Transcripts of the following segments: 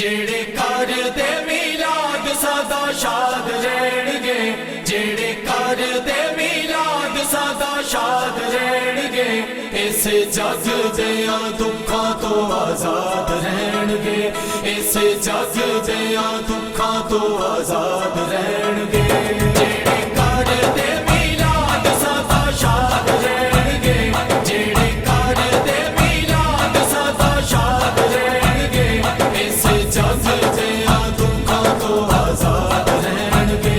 जेड़े कर दे मिलाद सदा शाद रहणगे, जेड़े कर दे मिलाद सदा शाद रहणगे। इस जग दिया दुखों तो आजाद रहणगे, इस जग दिया दुखों तो आजाद रहणगे। जेड़े कर दे मिलाद सदा शाद रहणगे, जेड़े कर दे मिलाद सदा शाद रहणगे। इस जग दिया दुखों तो आजाद रहणगे,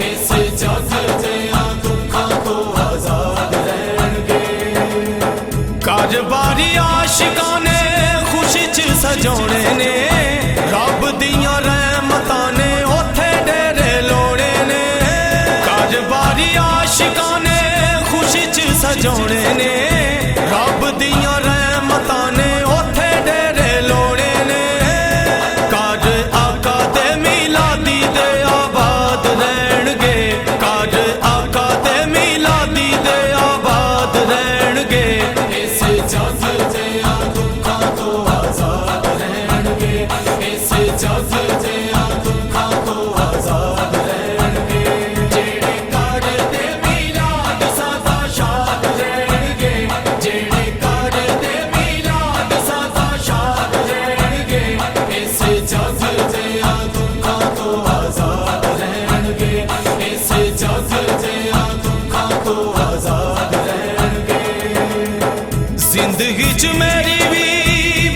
इस जग दिया दुखों तो आजाद रहणगे। कारबारी आशिकां ने खुशी च सजाने ने, रब दियां रहमतां ने ओथे डेरे लोड़े ने। कारबारी आशिकां ने खुशी च सजाने ने, रब दियां रहमतां ने ओथे डेरे लोड़े ने। काज आका दे मिलादी दे आबाद रहणगे, काज आका दे मिलादी दे आबाद रहणगे। इस जग दिया दुखों तो आजाद रहणगे, इस जग दिया दुखों तो आजाद रहणगे। जेड़े कर दे मिलाद सदा शाद रहणगे, जेड़े कर दे मिलाद सदा शाद रहणगे। इस जग दिया दुखों तो आजाद रहणगे, इस जग दिया दुखों तो आजाद रहणगे। जिंदगी च मेरी भी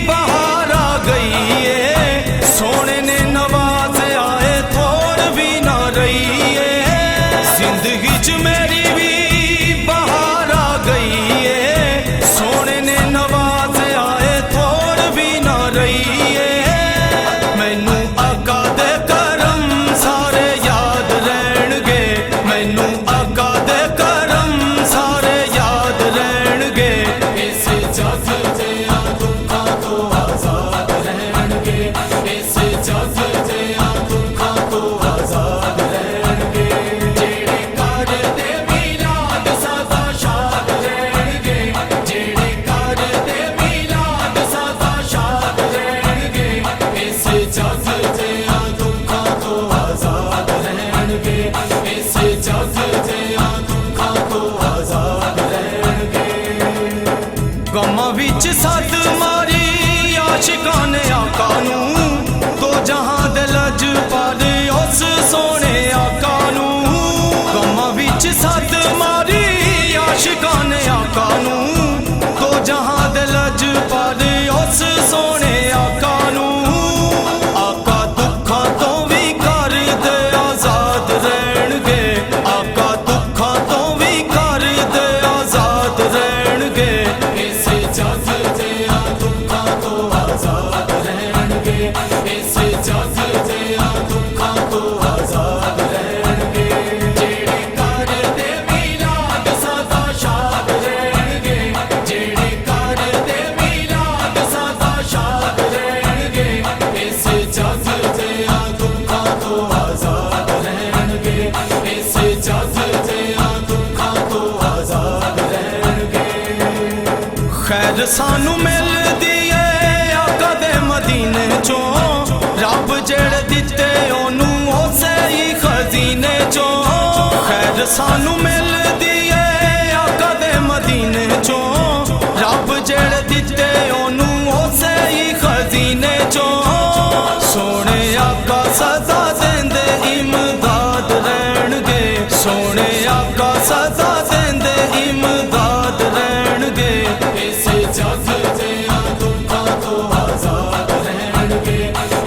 बहार आ गई है, सोने ने नवाज आए थोड़ भी ना रही है। जिंदगी च मेरी भी बहार आ गई है, सोने ने नवाज आए थोड़ भी ना रही है। मैनू आका दे करम सारे याद रहणगे, मैनू आका दे करम सारे याद रहणगे। इस जग दिया दुखों तो आजाद रहणगे, इस जग दिया दुखों तो आजाद रहणगे। जेड़े कर दे मिलाद सदा शाद रहणगे, जेड़े कर दे मिलाद सदा शाद रहणगे। इस जग दिया दुखों तो आजाद रहणगे, इस जग दिया दुखों तो आजाद रहणगे। गमां विच सद मारी आशिकां ने आका नू, दो जहां दे लजपाल उस सोने आका नू। गमां विच सद मारी आशिकां ने आका नू, दो जहां दे लजपाल उस सोने आका नू। आका दुखां तो भी कर दे आजाद रहणगे, आका दुखां तो भी कर दे आजाद रहणगे। इस जग दिया दुखों तो आजाद रहणगे, इस जग दिया दुखों तो आजाद रहणगे। जेड़े कर दे मिलाद सदा शाद रहणगे, जेड़े कर दे मिलाद सदा शाद रहणगे। इस जग दिया दुखों तो आजाद रहणगे, इस जग दिया दुखों तो आजाद रहणगे। खैर सानू मिलदी है आका दे मदीने चों, रब जेड़े दिते ओनू उसे ही खजीने चों। खैर सानू मिलदी है आका दे मदीने चों, रब जेड़े दिते ओनू उसे ही खजीने चों। सोने आका सदा देंदे इमदाद रहणगे, सोने आका सदा देंदे इमदाद रहणगे। इस जग दिया दुखों तो आजाद रहणगे,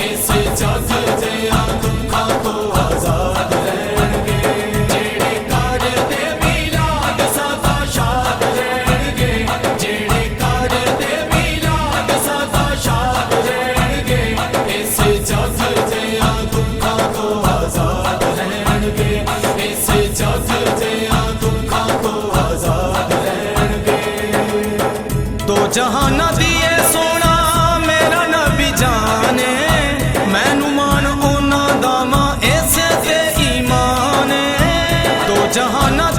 इस जग दिया दुखों तो आजाद रहणगे। जेड़े कर दे मिलाद सदा शाद रहणगे, जेड़े कर दे मिलाद सदा शाद रहणगे। इस जग दिया दुखों तो आजाद रहणगे, इस जग दिया दुखों तो आजाद रहणगे। दो जहाना दिए सोना मेरा नबी जाने, मैनू मान उन्हां दा मां इसे ते ईमान। दो जहाना